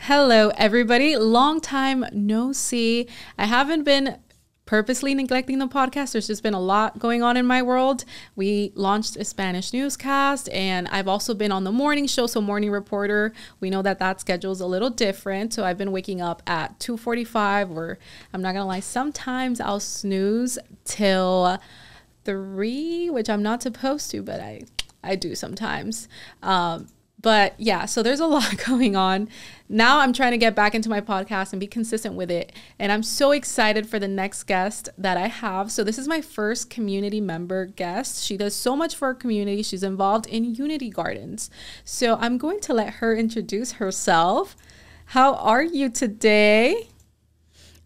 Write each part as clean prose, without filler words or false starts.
Hello, everybody. Long time no see. I haven't been purposely neglecting the podcast. There's just been a lot going on in my world. We launched a Spanish newscast, and I've also been on the morning show, so Morning Reporter. We know that schedule is a little different, so I've been waking up at 2:45, or I'm not gonna lie, sometimes I'll snooze till 3, which I'm not supposed to, but I do sometimes. But yeah, so there's a lot going on. Now I'm trying to get back into my podcast and be consistent with it. And I'm so excited for the next guest that I have. So this is my first community member guest. She does so much for our community. She's involved in Unity Gardens. So I'm going to let her introduce herself. How are you today?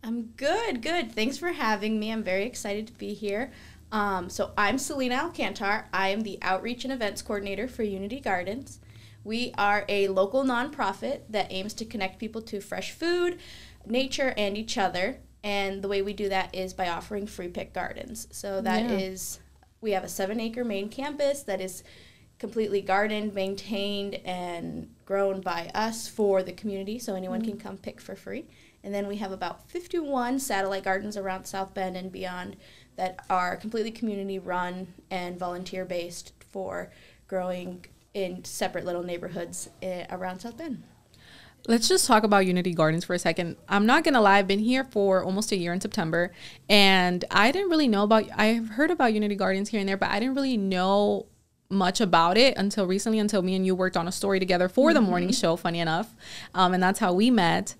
I'm good. Thanks for having me. I'm very excited to be here. So I'm Selina Alcantar. I am the Outreach and Events Coordinator for Unity Gardens. We are a local nonprofit that aims to connect people to fresh food, nature, and each other. And the way we do that is by offering free pick gardens. So that is, we have a 7-acre main campus that is completely gardened, maintained, and grown by us for the community, so anyone can come pick for free. And then we have about 51 satellite gardens around South Bend and beyond that are completely community run and volunteer based for growing in separate little neighborhoods around South Bend. Let's just talk about Unity Gardens for a second. I'm not going to lie, I've been here for almost a year in September, and I didn't really know I've heard about Unity Gardens here and there, but I didn't really know much about it until recently, until me and you worked on a story together for the morning show, funny enough. And that's how we met.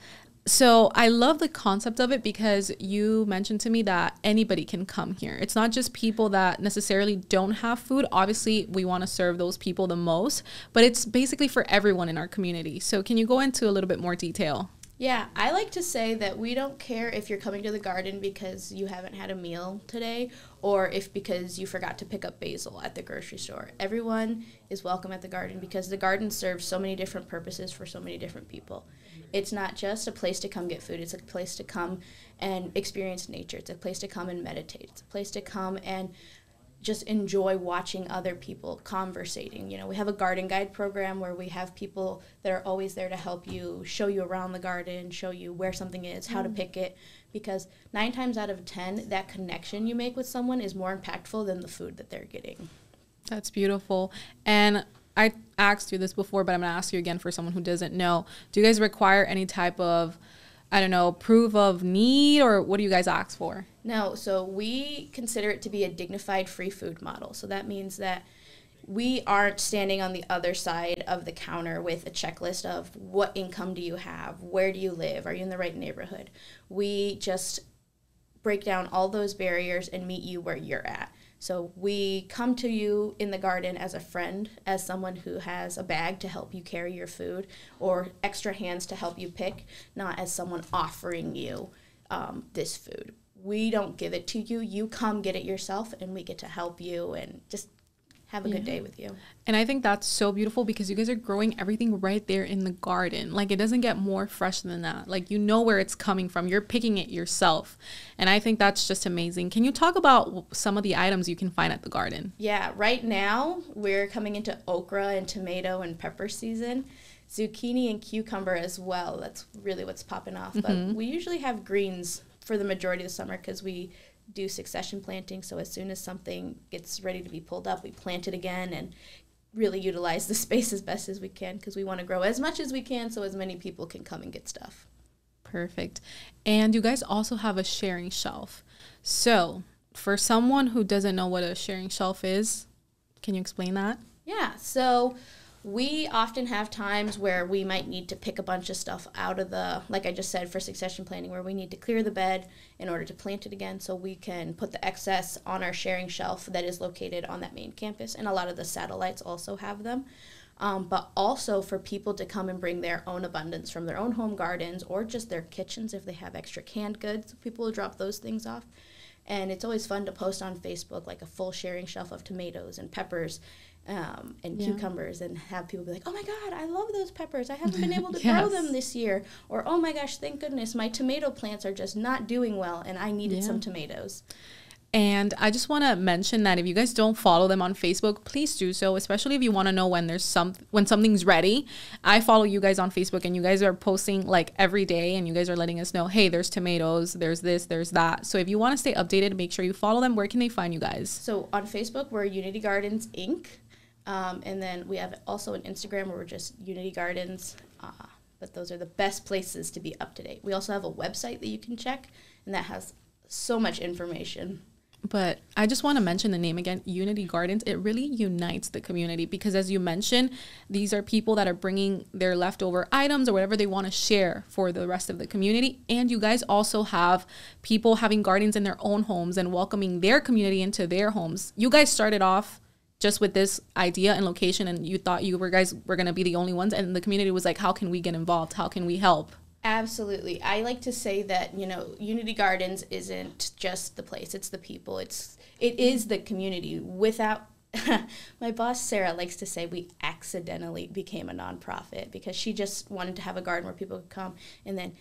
So I love the concept of it because you mentioned to me that anybody can come here. It's not just people that necessarily don't have food. Obviously, we want to serve those people the most, but it's basically for everyone in our community. So can you go into a little bit more detail? Yeah, I like to say that we don't care if you're coming to the garden because you haven't had a meal today or if because you forgot to pick up basil at the grocery store. Everyone is welcome at the garden because the garden serves so many different purposes for so many different people. It's not just a place to come get food. It's a place to come and experience nature. It's a place to come and meditate. It's a place to come and just enjoy watching other people conversating. You know, we have a garden guide program where we have people that are always there to help you, show you around the garden, show you where something is, how to pick it, because 9 times out of 10, that connection you make with someone is more impactful than the food that they're getting. That's beautiful. And I asked you this before, but I'm going to ask you again for someone who doesn't know. Do you guys require any type of, proof of need, or what do you guys ask for? No, so we consider it to be a dignified free food model. So that means that we aren't standing on the other side of the counter with a checklist of what income do you have, where do you live, are you in the right neighborhood. We just break down all those barriers and meet you where you're at. So we come to you in the garden as a friend, as someone who has a bag to help you carry your food or extra hands to help you pick, not as someone offering you this food. We don't give it to you. You come get it yourself, and we get to help you and just have a good day with you. And I think that's so beautiful because you guys are growing everything right there in the garden. Like, it doesn't get more fresh than that. Like, you know where it's coming from. You're picking it yourself. And I think that's just amazing. Can you talk about some of the items you can find at the garden? Yeah, right now we're coming into okra and tomato and pepper season. Zucchini and cucumber as well. That's really what's popping off. But we usually have greens for the majority of the summer because we do succession planting, so as soon as something gets ready to be pulled up, we plant it again and really utilize the space as best as we can because we want to grow as much as we can so as many people can come and get stuff. Perfect. And you guys also have a sharing shelf. So for someone who doesn't know what a sharing shelf is, can you explain that? Yeah, so we often have times where we might need to pick a bunch of stuff out of the, like I just said, for succession planting, where we need to clear the bed in order to plant it again so we can put the excess on our sharing shelf that is located on that main campus. And a lot of the satellites also have them. But also for people to come and bring their own abundance from their own home gardens or just their kitchens if they have extra canned goods. People will drop those things off. And it's always fun to post on Facebook like a full sharing shelf of tomatoes and peppers and cucumbers and have people be like, oh my God, I love those peppers. I haven't been able to grow them this year. Or, oh my gosh, thank goodness, my tomato plants are just not doing well and I needed some tomatoes. And I just want to mention that if you guys don't follow them on Facebook, please do so, especially if you want to know when when something's ready. I follow you guys on Facebook, and you guys are posting like every day, and you guys are letting us know, hey, there's tomatoes, there's this, there's that. So if you want to stay updated, make sure you follow them. Where can they find you guys? So on Facebook, we're Unity Gardens Inc. And then we have also an Instagram where we're just Unity Gardens. But those are the best places to be up to date. We also have a website that you can check, and that has so much information. But I just want to mention the name again, Unity Gardens. It really unites the community because, as you mentioned, these are people that are bringing their leftover items or whatever they want to share for the rest of the community. And you guys also have people having gardens in their own homes and welcoming their community into their homes. You guys started off just with this idea and location, and you thought you guys were going to be the only ones. And the community was like, how can we get involved? How can we help? Absolutely. I like to say that, Unity Gardens isn't just the place, it's the people. It is the community. Without my boss Sarah likes to say we accidentally became a nonprofit because she just wanted to have a garden where people could come, and then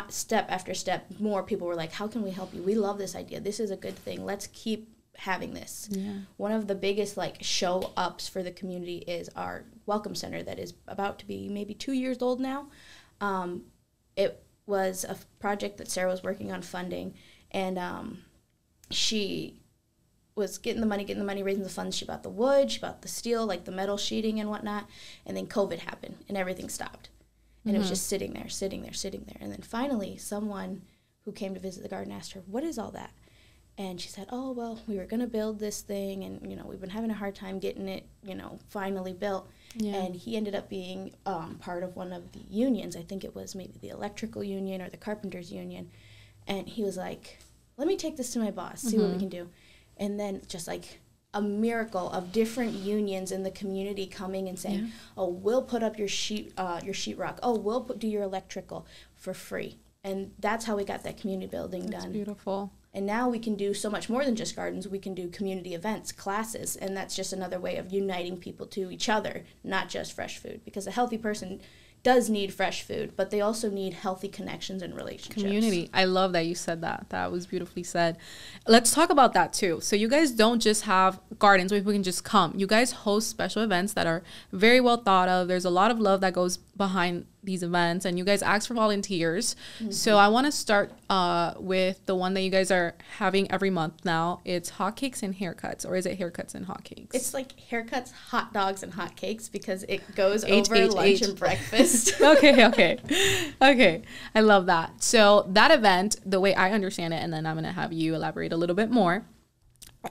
step after step more people were like, how can we help you? We love this idea. This is a good thing. Let's keep having this. Yeah. One of the biggest show ups for the community is our welcome center that is about to be maybe 2 years old now. It was a project that Sarah was working on funding, and she was getting the money, raising the funds. She bought the wood, she bought the steel, the metal sheeting and whatnot, and then COVID happened, and everything stopped. And it was just sitting there. And then finally, someone who came to visit the garden asked her, what is all that? And she said, oh, well, we were going to build this thing, and, we've been having a hard time getting it, finally built. Yeah. And he ended up being part of one of the unions. I think it was maybe the electrical union or the carpenters union. And he was like, let me take this to my boss, see what we can do. And then just a miracle of different unions in the community coming and saying, oh, we'll put up your sheetrock. Oh, we'll do your electrical for free. And that's how we got that community building done. That's beautiful. And now we can do so much more than just gardens. We can do community events, classes, and that's just another way of uniting people to each other, not just fresh food. Because a healthy person does need fresh food, but they also need healthy connections and relationships. Community. I love that you said that. That was beautifully said. Let's talk about that too. So you guys don't just have gardens where people can just come. You guys host special events that are very well thought of. There's a lot of love that goes behind these events, and you guys ask for volunteers. So I want to start with the one that you guys are having every month now. It's hotcakes and haircuts, or is it haircuts and hotcakes? It's haircuts, hot dogs, and hotcakes because it goes over lunch and breakfast. Okay. I love that. So that event, the way I understand it, and then I'm going to have you elaborate a little bit more,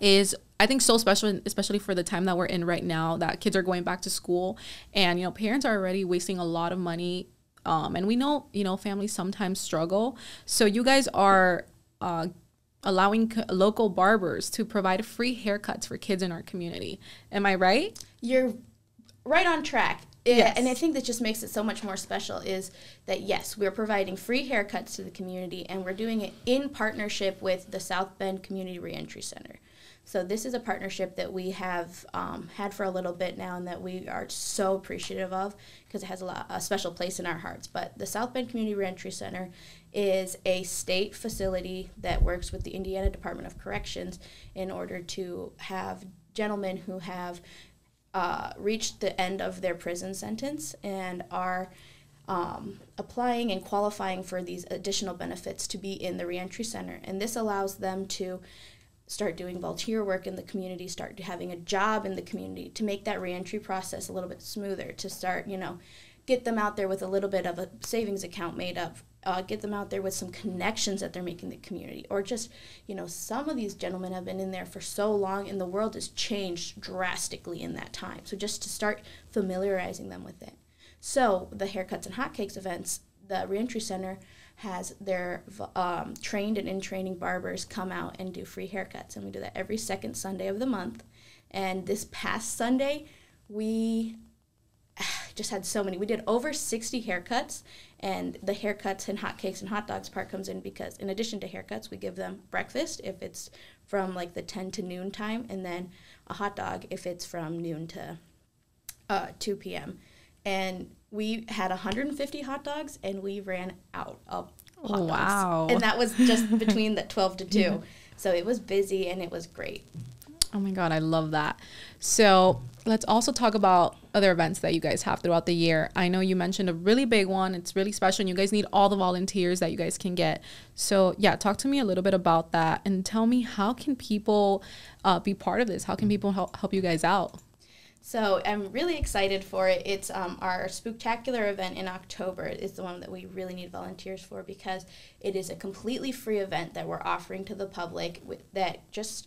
is I think so special, especially for the time that we're in right now, that kids are going back to school, and parents are already wasting a lot of money, and we know families sometimes struggle. So you guys are allowing local barbers to provide free haircuts for kids in our community. Am I right? You're right on track. Yes. And I think that just makes it so much more special is that, yes, we're providing free haircuts to the community, and we're doing it in partnership with the South Bend Community Reentry Center. So this is a partnership that we have had for a little bit now, and that we are so appreciative of because it has a special place in our hearts. But the South Bend Community Reentry Center is a state facility that works with the Indiana Department of Corrections in order to have gentlemen who have reached the end of their prison sentence and are applying and qualifying for these additional benefits to be in the reentry center. And this allows them to start doing volunteer work in the community, start having a job in the community, to make that reentry process a little bit smoother, to start, get them out there with a little bit of a savings account made up, get them out there with some connections that they're making in the community. Or just, some of these gentlemen have been in there for so long and the world has changed drastically in that time. So just to start familiarizing them with it. So the haircuts and hotcakes events, the reentry center has their trained and in-training barbers come out and do free haircuts. And we do that every second Sunday of the month. And this past Sunday, we just had so many. We did over 60 haircuts, and the haircuts and hotcakes and hot dogs part comes in because in addition to haircuts, we give them breakfast if it's from the 10 to noon time, and then a hot dog if it's from noon to 2 p.m. And we had 150 hot dogs, and we ran out of hot dogs. Wow. And that was just between the 12 to 2. So it was busy and it was great. Oh my God, I love that. So let's also talk about other events that you guys have throughout the year. I know you mentioned a really big one. It's really special, and you guys need all the volunteers that you guys can get. So yeah, talk to me a little bit about that and tell me, how can people be part of this? How can people help you guys out? So I'm really excited for it. It's our Spooktacular event in October is the one that we really need volunteers for, because it is a completely free event that we're offering to the public that just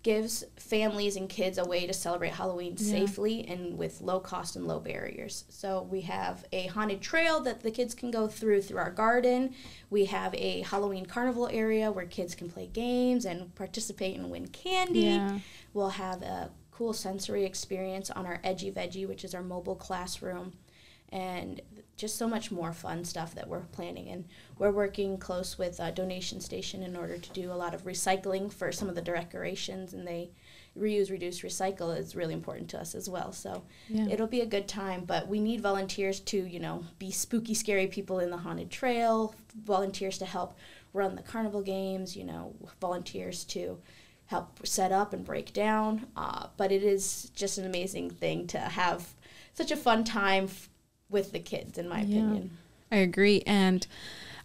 gives families and kids a way to celebrate Halloween safely and with low cost and low barriers. So we have a haunted trail that the kids can go through our garden. We have a Halloween carnival area where kids can play games and participate and win candy. Yeah. We'll have a cool sensory experience on our Edgy Veggie, which is our mobile classroom, and just so much more fun stuff that we're planning. And we're working close with Donation Station in order to do a lot of recycling for some of the decorations, and they reuse, reduce, recycle is really important to us as well. So it'll be a good time, but we need volunteers to, be spooky, scary people in the haunted trail, volunteers to help run the carnival games, volunteers to help set up and break down. But it is just an amazing thing to have such a fun time with the kids, in my opinion. I agree. And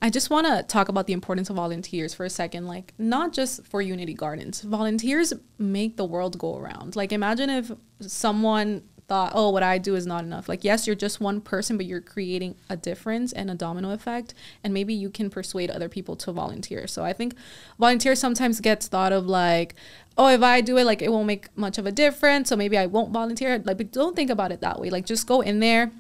I just want to talk about the importance of volunteers for a second. Like, not just for Unity Gardens. Volunteers make the world go around. Like, imagine if someone thought, oh, what I do is not enough. Like, yes, you're just one person, but you're creating a difference and a domino effect. And maybe you can persuade other people to volunteer. So I think volunteer sometimes gets thought of like, oh, if I do it, like, it won't make much of a difference, so maybe I won't volunteer. Like, but don't think about it that way. Like, just go in there,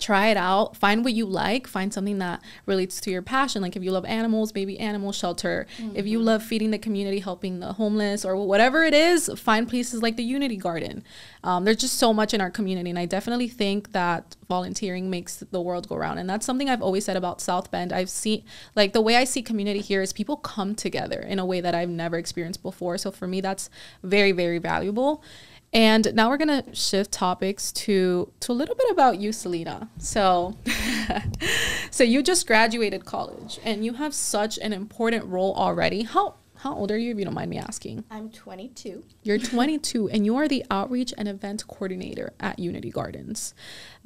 try it out, find what you like, find something that relates to your passion. Like, if you love animals, maybe animal shelter. If you love feeding the community, helping the homeless, or whatever it is, find places like the Unity Garden. There's just so much in our community, and I definitely think that volunteering makes the world go around. And that's something I've always said about South Bend. I've seen, like, the way I see community here is people come together in a way that I've never experienced before. So for me, that's very, very valuable. And now we're going to shift topics to a little bit about you, Selina. So you just graduated college, and you have such an important role already. How old are you, if you don't mind me asking? I'm 22. You're 22, and you are the outreach and event coordinator at Unity Gardens.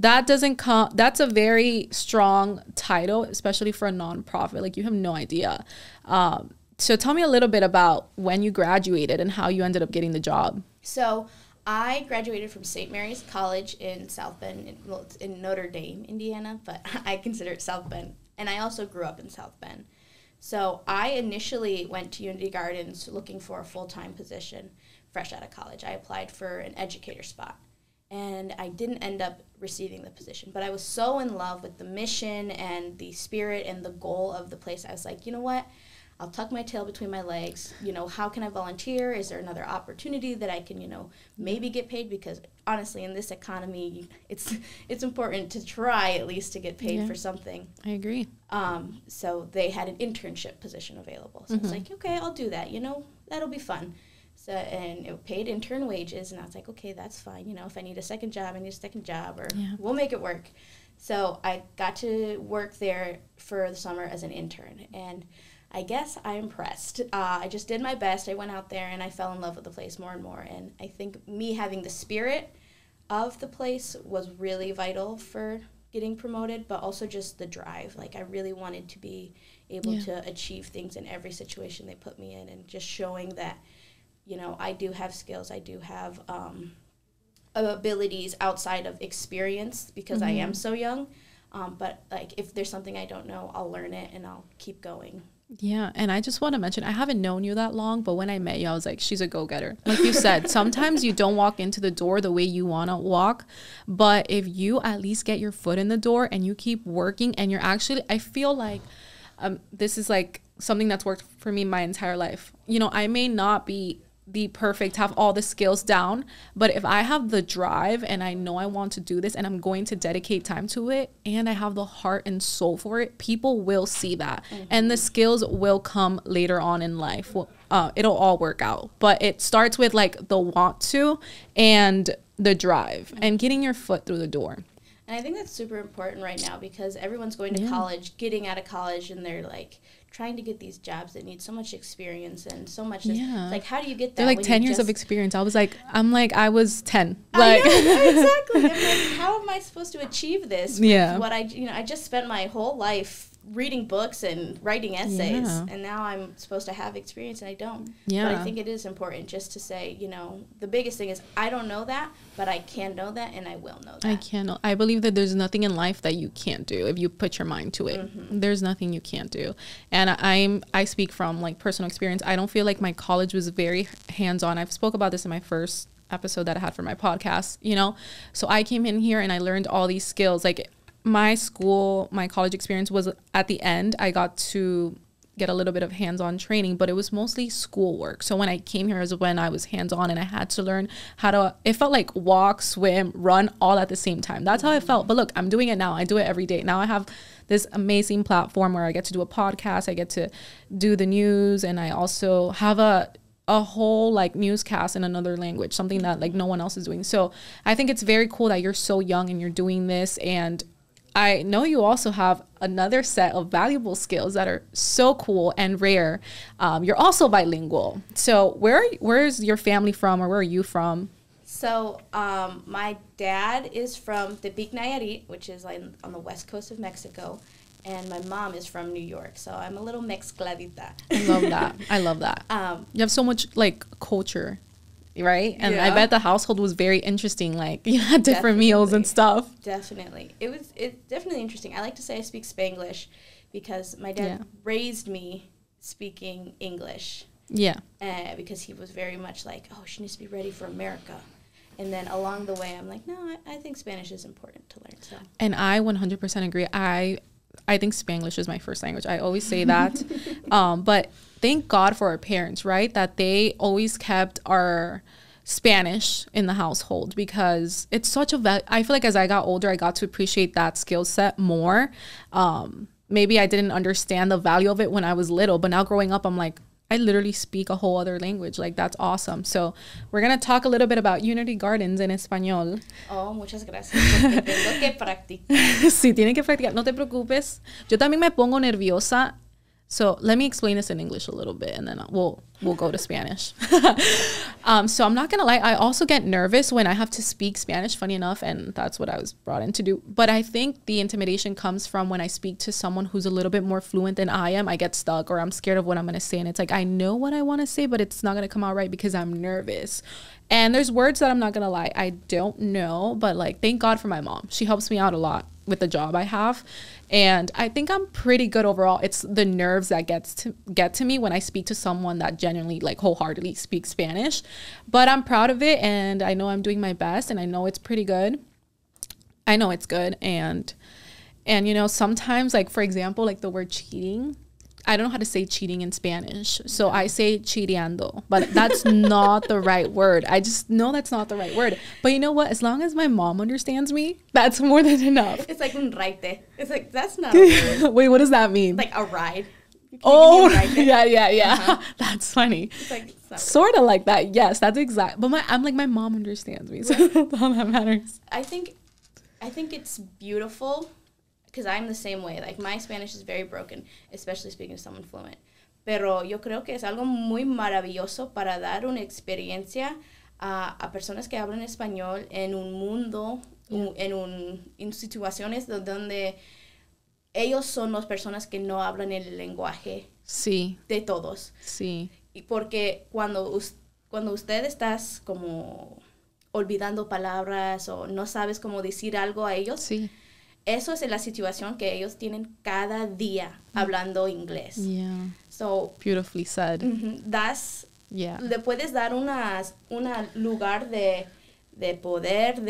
That's a very strong title, especially for a nonprofit. Like, you have no idea. So tell me a little bit about when you graduated and how you ended up getting the job. So I graduated from St. Mary's College in South Bend, it's in Notre Dame, Indiana, but I consider it South Bend. And I also grew up in South Bend. So I initially went to Unity Gardens looking for a full-time position fresh out of college. I applied for an educator spot, and I didn't end up receiving the position. But I was so in love with the mission and the spirit and the goal of the place. I was like, you know what? I'll tuck my tail between my legs. How can I volunteer? Is there another opportunity that I can, maybe get paid? Because honestly, in this economy, it's important to try at least to get paid for something. I agree. So they had an internship position available. So I was like, okay, I'll do that. That'll be fun. So, and it paid intern wages, and I was like, okay, that's fine. If I need a second job, I need a second job, or we'll make it work. So I got to work there for the summer as an intern, and I guess I impressed. I just did my best. I went out there and I fell in love with the place more and more. And I think me having the spirit of the place was really vital for getting promoted, but also just the drive. Like, I really wanted to be able to achieve things in every situation they put me in, and just showing that, I do have skills. I do have abilities outside of experience, because I am so young. But, like, if there's something I don't know, I'll learn it and I'll keep going. Yeah, and I just want to mention, I haven't known you that long, but when I met you, I was like, she's a go-getter. Like you said, sometimes you don't walk into the door the way you want to walk, but if you at least get your foot in the door and you keep working, and you're actually, I feel like this is like something that's worked for me my entire life. I may not be the perfect, have all the skills down, but if I have the drive and I know I want to do this and I'm going to dedicate time to it, and I have the heart and soul for it, people will see that. And the skills will come later on in life. It'll all work out, but it starts with like the want to and the drive and getting your foot through the door. And I think that's super important right now, because everyone's going to college, getting out of college, and they're like trying to get these jobs that need so much experience and so much like, how do you get that? They're like 10 years of experience. I was I was 10. Like, I know, exactly. I'm like, how am I supposed to achieve this with what I just spent my whole life reading books and writing essays, and now I'm supposed to have experience and I don't. But I think it is important just to say, the biggest thing is I don't know that, but I can know that and I will know that. I believe that there's nothing in life that you can't do if you put your mind to it. There's nothing you can't do. And I speak from like personal experience. I don't feel like my college was very hands-on. I've spoke about this in my first episode that I had for my podcast, so I came in here and I learned all these skills. Like, my college experience was at the end. I got to get a little bit of hands-on training, but it was mostly schoolwork. So when I came here is when I was hands-on and I had to learn it felt like walk, swim, run all at the same time. That's how it felt. But look, I'm doing it now. I do it every day. Now I have this amazing platform where I get to do a podcast. I get to do the news, and I also have a whole like newscast in another language, something that like no one else is doing. So I think it's very cool that you're so young and you're doing this. And I know you also have another set of valuable skills that are so cool and rare. You're also bilingual. So where's your family from, or where are you from? So my dad is from Tepic, Nayarit, which is like on the west coast of Mexico. And my mom is from New York. So I'm a little mezcladita. I love that. You have so much like culture, right? And I bet the household was very interesting. Like, you had different meals and stuff. Definitely. It's definitely interesting. I like to say I speak Spanglish because my dad raised me speaking English. Yeah. Because he was very much like, oh, she needs to be ready for America. And then along the way, I'm like, no, I think Spanish is important to learn. So. And I 100% agree. I think Spanglish is my first language. I always say that. But thank God for our parents, right? That they always kept our Spanish in the household, because it's such I feel like as I got older, I got to appreciate that skill set more. Maybe I didn't understand the value of it when I was little, but now growing up, I'm like, I literally speak a whole other language. Like, that's awesome. So we're going to talk a little bit about Unity Gardens en español. Oh, muchas gracias. Porque tengo que practicar. Sí, tienen que practicar. No te preocupes. Yo también me pongo nerviosa. So let me explain this in English a little bit, and then we'll go to Spanish. So I'm not going to lie. I also get nervous when I have to speak Spanish, funny enough, and that's what I was brought in to do. But I think the intimidation comes from when I speak to someone who's a little bit more fluent than I am. I get stuck, or I'm scared of what I'm going to say. And it's like, I know what I want to say, but it's not going to come out right because I'm nervous. And there's words that I'm not going to lie, I don't know. But like, thank God for my mom. She helps me out a lot with the job I have. And I think I'm pretty good overall. It's the nerves that get to me when I speak to someone that genuinely, like, wholeheartedly speaks Spanish. But I'm proud of it, and I know I'm doing my best, and I know it's pretty good. I know it's good. And sometimes, like, for example, like the word cheating, I don't know how to say cheating in Spanish. So I say chireando, but that's not the right word. I just know that's not the right word. But you know what? As long as my mom understands me, that's more than enough. It's like un raite. It's like, that's not a word. Wait, what does that mean? Like a ride. Oh, yeah. Uh-huh. That's funny. It's like, sort of like that. Yes, that's exact. But I'm like, my mom understands me, so that's all that matters. I think it's beautiful. Because I'm the same way. Like, my Spanish is very broken, especially speaking to someone fluent. Pero yo creo que es algo muy maravilloso para dar una experiencia a personas que hablan español en un mundo, en situaciones donde ellos son las personas que no hablan el lenguaje de todos. Sí. Y porque cuando usted estás como olvidando palabras o no sabes cómo decir algo a ellos... Sí. Eso es la situación que ellos tienen cada día hablando inglés. Yeah. So, beautifully said. Le puedes dar un lugar de poder,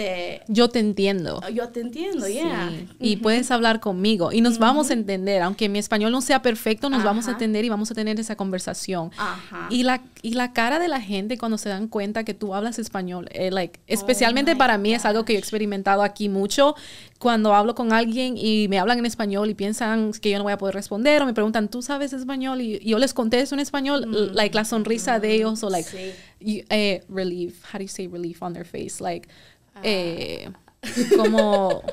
Yo te entiendo, yeah. Sí. Y puedes hablar conmigo y nos vamos a entender. Aunque mi español no sea perfecto, nos vamos a entender y vamos a tener esa conversación. Y la cara de la gente cuando se dan cuenta que tú hablas español, especialmente para mí, es algo que yo he experimentado aquí mucho. Cuando hablo con alguien y me hablan en español y piensan que yo no voy a poder responder, o me preguntan, ¿tú sabes español? Y yo les contesto en español, la sonrisa de ellos, o relief. How do you say relief on their face? Like, como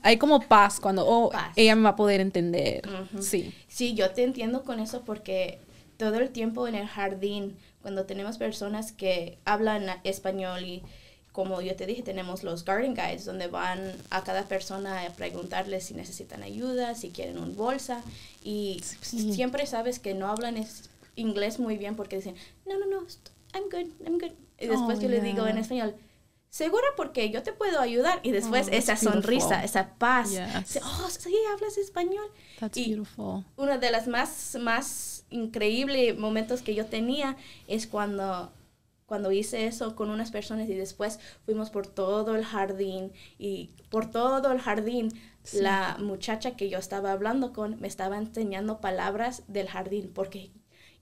Hay como paz cuando, Paz. ella me va a poder entender. Sí. Sí, yo te entiendo con eso porque todo el tiempo en el jardín, cuando tenemos personas que hablan español y como yo te dije, tenemos los garden guides donde van a cada persona a preguntarles si necesitan ayuda, si quieren una bolsa y siempre sabes que no hablan inglés muy bien porque dicen, no, I'm good. Y después yo le digo en español, ¿segura? Porque yo te puedo ayudar. Y después esa sonrisa, esa paz. Dice, sí, hablas español. That's beautiful. Uno de los más increíbles momentos que yo tenía es cuando hice eso con unas personas y después fuimos por todo el jardín y por todo el jardín la muchacha que yo estaba hablando con me estaba enseñando palabras del jardín porque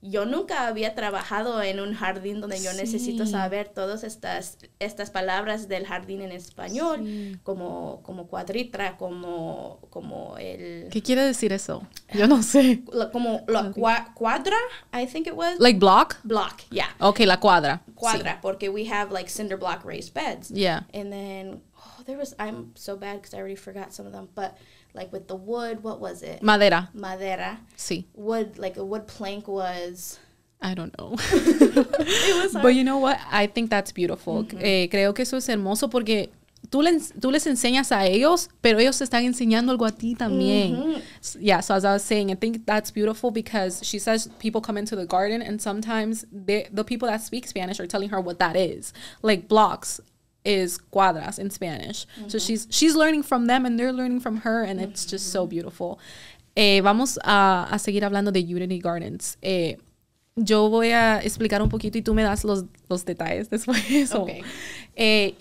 yo nunca había trabajado en un jardín donde yo necesito saber todas estas palabras del jardín en español, como cuadritra, como el... ¿Qué quiere decir eso? Yo no sé. Como la cuadra, I think it was. Like block? Block, yeah. Okay, la cuadra. Cuadra, porque we have like cinder block raised beds. Yeah. And then, I'm so bad because I already forgot some of them, but... like with the wood, what was it? Madera. Sí. Wood, like a wood plank was... I don't know. It was hard. But you know what? I think that's beautiful. Creo que eso es hermoso porque tú les enseñas a ellos, pero ellos te están enseñando algo a ti también. Yeah, so as I was saying, I think that's beautiful because she says people come into the garden and sometimes the people that speak Spanish are telling her what that is. Like blocks is cuadras in Spanish. So she's learning from them and they're learning from her and it's just so beautiful. Vamos a seguir hablando de Unity Gardens. Yo voy a explicar un poquito y tú me das los detalles después. Okay.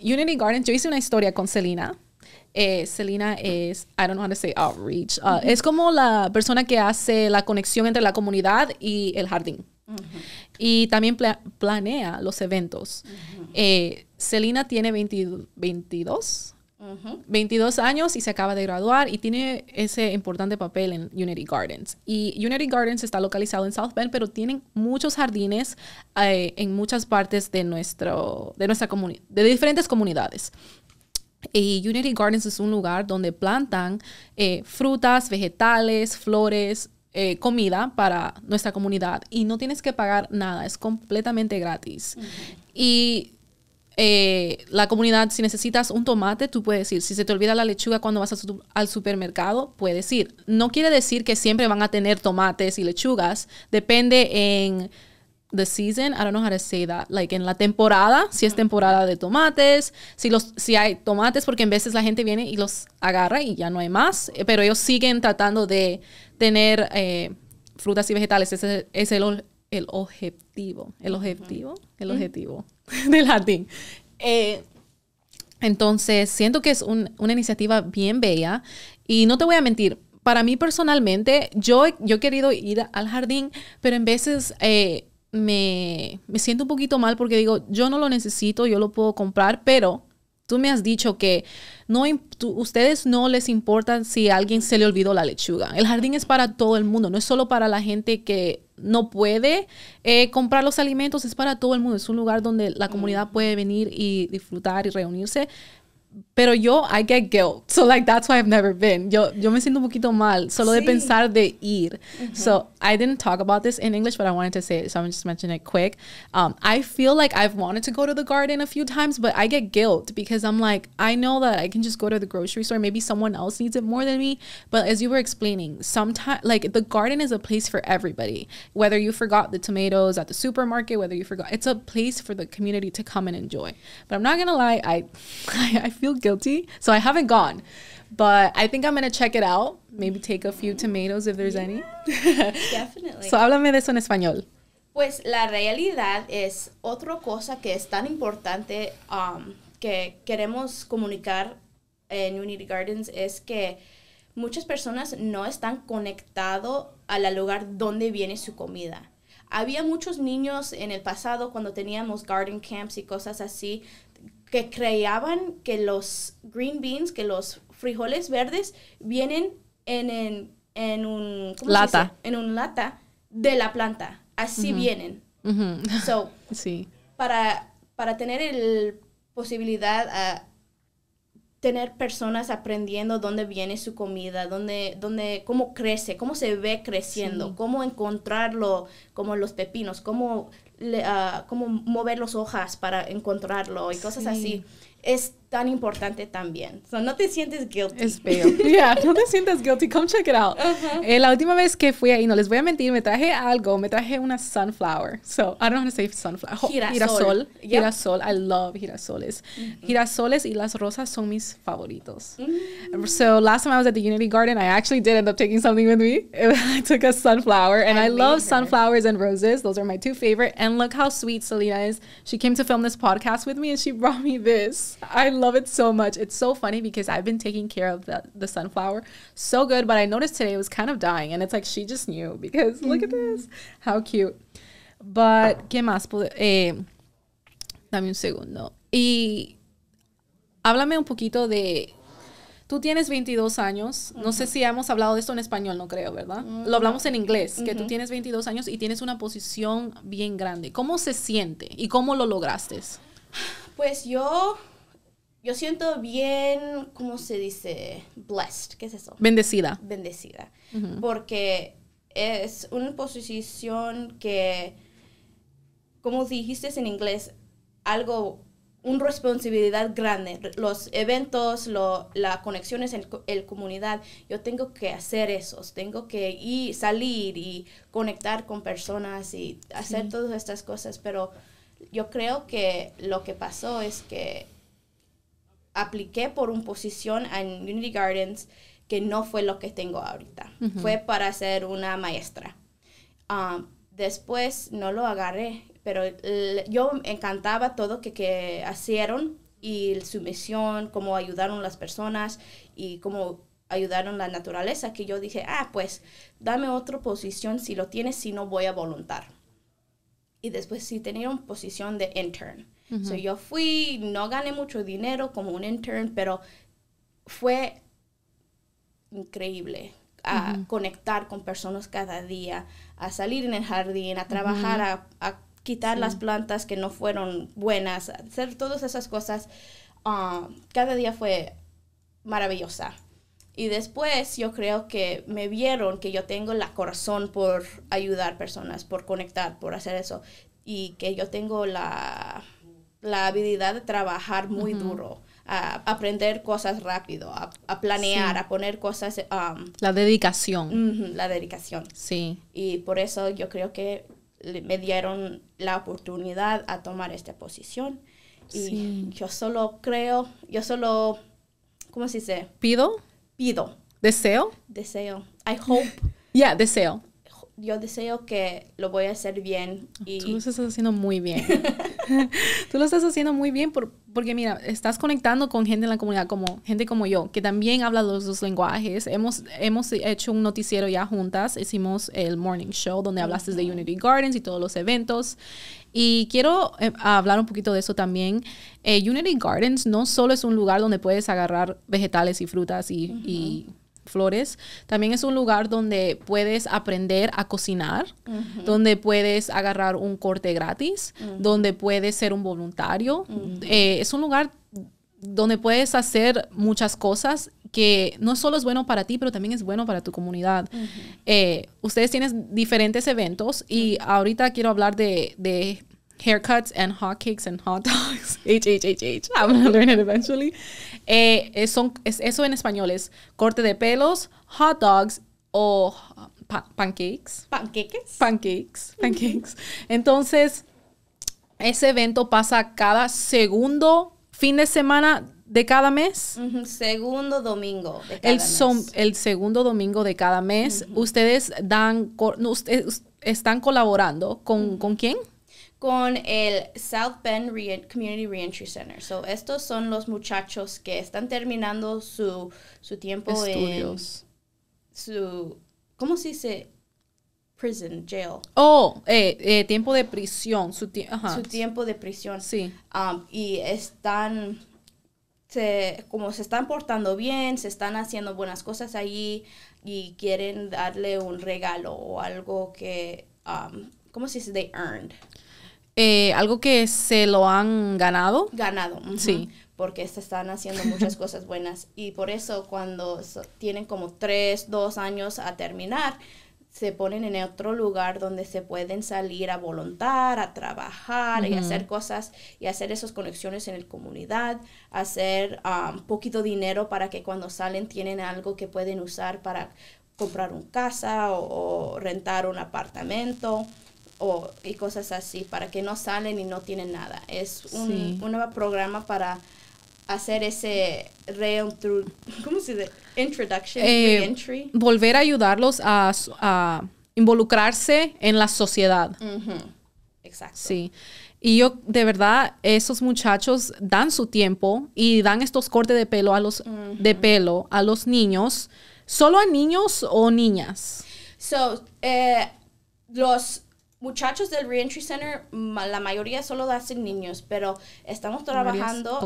Unity Gardens, yo hice una historia con Selina. Selina es, I don't know how to say outreach. Es como la persona que hace la conexión entre la comunidad y el jardín. Y también planea los eventos. Selina tiene 22 años y se acaba de graduar y tiene ese importante papel en Unity Gardens. Y Unity Gardens está localizado en South Bend, pero tienen muchos jardines en muchas partes de nuestra comunidad, de diferentes comunidades. Y Unity Gardens es un lugar donde plantan frutas, vegetales, flores, comida para nuestra comunidad y no tienes que pagar nada, es completamente gratis. Y la comunidad, si necesitas un tomate, tú puedes ir. Si se te olvida la lechuga cuando vas al supermercado, puedes ir. No quiere decir que siempre van a tener tomates y lechugas. Depende en the season. I don't know how to say that. Like en la temporada, si es temporada de tomates, si hay tomates, porque en veces la gente viene y los agarra y ya no hay más. Pero ellos siguen tratando de tener frutas y vegetales. Ese es el objetivo del jardín. Entonces, siento que es una iniciativa bien bella y no te voy a mentir, para mí personalmente, yo he querido ir al jardín, pero en veces me siento un poquito mal porque digo, yo no lo necesito, yo lo puedo comprar, pero tú me has dicho que ustedes no les importa si a alguien se le olvidó la lechuga. El jardín es para todo el mundo, no es solo para la gente que no puede comprar los alimentos, es para todo el mundo. Es un lugar donde la comunidad puede venir y disfrutar y reunirse. Pero I get guilt. So, like, that's why I've never been. Yo me siento un poquito mal solo de pensar de ir. So, I didn't talk about this in English, but I wanted to say it, so I'm just mentioning it quick. I feel like I've wanted to go to the garden a few times, but I get guilt because I'm like, I know that I can just go to the grocery store. Maybe someone else needs it more than me. But as you were explaining, sometimes, like, the garden is a place for everybody. Whether you forgot the tomatoes at the supermarket, it's a place for the community to come and enjoy. But I'm not going to lie, I feel guilty, so I haven't gone, but I think I'm gonna check it out, maybe take a few tomatoes if there's any. Definitely. So háblame de eso en español. Pues la realidad es otra cosa que es tan importante que queremos comunicar en Unity Gardens es que muchas personas no están conectados al lugar donde viene su comida. Había muchos niños en el pasado cuando teníamos garden camps y cosas así que creían que los green beans, que los frijoles verdes vienen en un lata. En un lata de la planta. Así vienen. So, sí. Para tener posibilidad tener personas aprendiendo dónde viene su comida, cómo crece, cómo se ve creciendo, sí. Cómo encontrarlo, como los pepinos, cómo mover las hojas para encontrarlo y cosas así. Es tan importante también. So, no te sientes guilty. Es feo. Yeah, no te sientas guilty. Come check it out. La última vez que fui ahí, no les voy a mentir, me traje una sunflower. So, I don't know how to say sunflower. Girasol. Yep. Girasol. I love girasoles. Girasoles y las rosas son mis favoritos. So, last time I was at the Unity Garden, I actually did end up taking something with me. I took a sunflower, and I love sunflowers and roses. Those are my two favorite. And look how sweet Selina is. She came to film this podcast with me, and she brought me this. I love it so much. It's so funny because I've been taking care of the sunflower so good, but I noticed today it was kind of dying, and it's like she just knew because look at this, how cute. But ¿qué más? Dame un segundo. Y háblame un poquito de... Tú tienes 22 años. No sé si hemos hablado de esto en español, no creo, ¿verdad? Lo hablamos en inglés, que tú tienes 22 años y tienes una posición bien grande. ¿Cómo se siente y cómo lo lograste? Pues yo siento bien, ¿cómo se dice? Blessed. ¿Qué es eso? Bendecida. Bendecida. Porque es una posición que, como dijiste en inglés, una responsabilidad grande. Los eventos, las conexiones en la comunidad, yo tengo que hacer esos. Tengo que salir y conectar con personas y hacer todas estas cosas. Pero yo creo que lo que pasó es que apliqué por una posición en Unity Gardens que no fue lo que tengo ahorita. Fue para ser una maestra. Después no lo agarré, pero yo me encantaba todo que hicieron y su misión, cómo ayudaron las personas y cómo ayudaron la naturaleza, que yo dije, pues dame otra posición si lo tienes, si no voy a voluntar. Y después sí tenía una posición de intern. So yo fui, no gané mucho dinero como un intern, pero fue increíble a conectar con personas cada día, a salir en el jardín, a trabajar, a quitar las plantas que no fueron buenas, a hacer todas esas cosas. Cada día fue maravillosa. Y después yo creo que me vieron que yo tengo el corazón por ayudar personas, por conectar, por hacer eso. Y que yo tengo la habilidad de trabajar muy duro, a aprender cosas rápido, a planear, a poner cosas... la dedicación. La dedicación. Sí. Y por eso yo creo que me dieron la oportunidad a tomar esta posición. Y yo solo, ¿cómo se dice? Pido. Deseo. I hope. Yeah, deseo. Yo deseo que lo voy a hacer bien. Y tú lo estás haciendo muy bien. Tú lo estás haciendo muy bien porque, mira, estás conectando con gente en la comunidad, gente como yo, que también habla los dos lenguajes. Hemos hecho un noticiero ya juntas. Hicimos el Morning Show donde hablaste de Unity Gardens y todos los eventos. Y quiero hablar un poquito de eso también. Unity Gardens no solo es un lugar donde puedes agarrar vegetales y frutas y flores, también es un lugar donde puedes aprender a cocinar, donde puedes agarrar un corte gratis, donde puedes ser un voluntario. Es un lugar donde puedes hacer muchas cosas que no solo es bueno para ti, pero también es bueno para tu comunidad. Ustedes tienen diferentes eventos y ahorita quiero hablar de haircuts and hotcakes and hot dogs. I'm going to learn it eventually. Eso en español es corte de pelos, hot dogs o pancakes. Pancakes. Entonces, ese evento pasa cada segundo fin de semana de cada mes. Segundo domingo de cada mes. El segundo domingo de cada mes. Ustedes están colaborando con ¿quién? Con el South Bend Community Reentry Center. So, estos son los muchachos que están terminando su tiempo estudios. ¿Cómo se dice? Prison, jail. Tiempo de prisión. Su tiempo de prisión. Sí. Y como se están portando bien, se están haciendo buenas cosas allí y quieren darle un regalo o algo que, ¿cómo se dice? They earned. Algo que se lo han ganado. Ganado. Sí. porque se están haciendo muchas cosas buenas. Y por eso cuando tienen como 2 años a terminar, se ponen en otro lugar donde se pueden salir a voluntar, a trabajar y hacer cosas y hacer esas conexiones en la comunidad, hacer poquito dinero para que cuando salen tienen algo que pueden usar para comprar una casa o rentar un apartamento y cosas así, para que no salen y no tienen nada. Es un nuevo programa para hacer ese ¿cómo se dice? Introduction, reentry. Volver a ayudarlos a involucrarse en la sociedad. Exacto. Sí. Y yo, de verdad, esos muchachos dan su tiempo y dan estos cortes de pelo a los niños. ¿Solo a niños o niñas? Los muchachos del Reentry Center, la mayoría solo hacen niños, pero estamos trabajando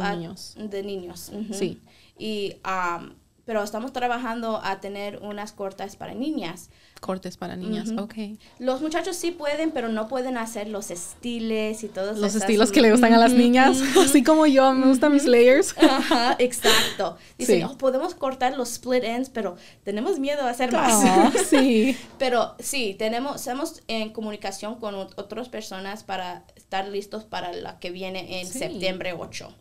de niños. Sí. Y pero estamos trabajando a tener unas cortes para niñas. Cortes para niñas, ok. Los muchachos sí pueden, pero no pueden hacer los estilos y todos los estilos que le gustan a las niñas, así como yo, me gustan mis layers. Ajá, exacto. Dicen, podemos cortar los split ends, pero tenemos miedo a hacer más. Sí. Pero sí, estamos en comunicación con otras personas para estar listos para la que viene en septiembre 8.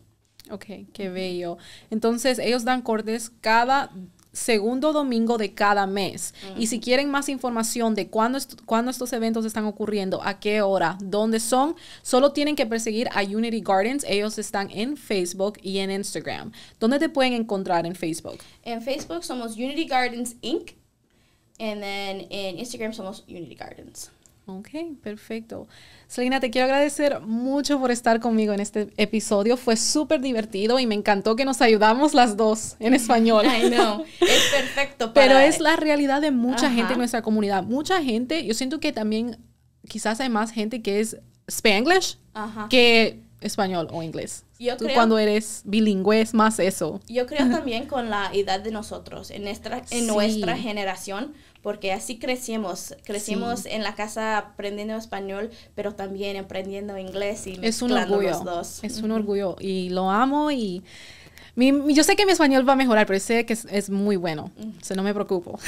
Ok, qué bello. Entonces, ellos dan cortes cada segundo domingo de cada mes. Y si quieren más información de cuándo estos eventos están ocurriendo, a qué hora, dónde son, solo tienen que perseguir a Unity Gardens. Ellos están en Facebook y en Instagram. ¿Dónde te pueden encontrar en Facebook? En Facebook somos Unity Gardens Inc. And then en Instagram somos Unity Gardens. Ok, perfecto. Selina, te quiero agradecer mucho por estar conmigo en este episodio. Fue súper divertido y me encantó que nos ayudamos las dos en español. I know, es perfecto. Pero es la realidad de mucha gente en nuestra comunidad. Mucha gente, yo siento que también quizás hay más gente que es Spanglish que español o inglés. Tú cuando eres bilingüe es más eso. Yo creo también con la edad de nosotros, en nuestra generación, porque así crecimos en la casa aprendiendo español, pero también aprendiendo inglés y mezclando los dos. Es un orgullo y lo amo y yo sé que mi español va a mejorar, pero sé que es muy bueno. No me preocupo.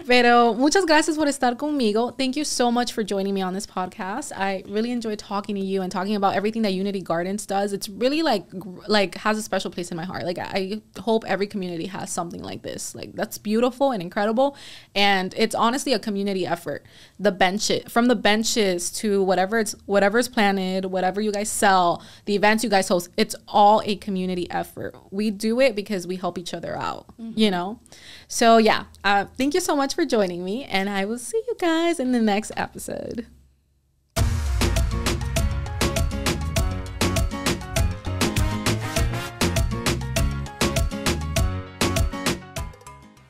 Pero muchas gracias por estar conmigo. Thank you so much for joining me on this podcast. I really enjoyed talking to you and talking about everything that Unity Gardens does. It's really like has a special place in my heart. Like I hope every community has something like this. Like that's beautiful and incredible. And it's honestly a community effort. From the benches to whatever's planted, whatever you guys sell, the events you guys host, it's all a community effort. We do it because we help each other out, you know? So yeah, thank you so much for joining me, and I will see you guys in the next episode.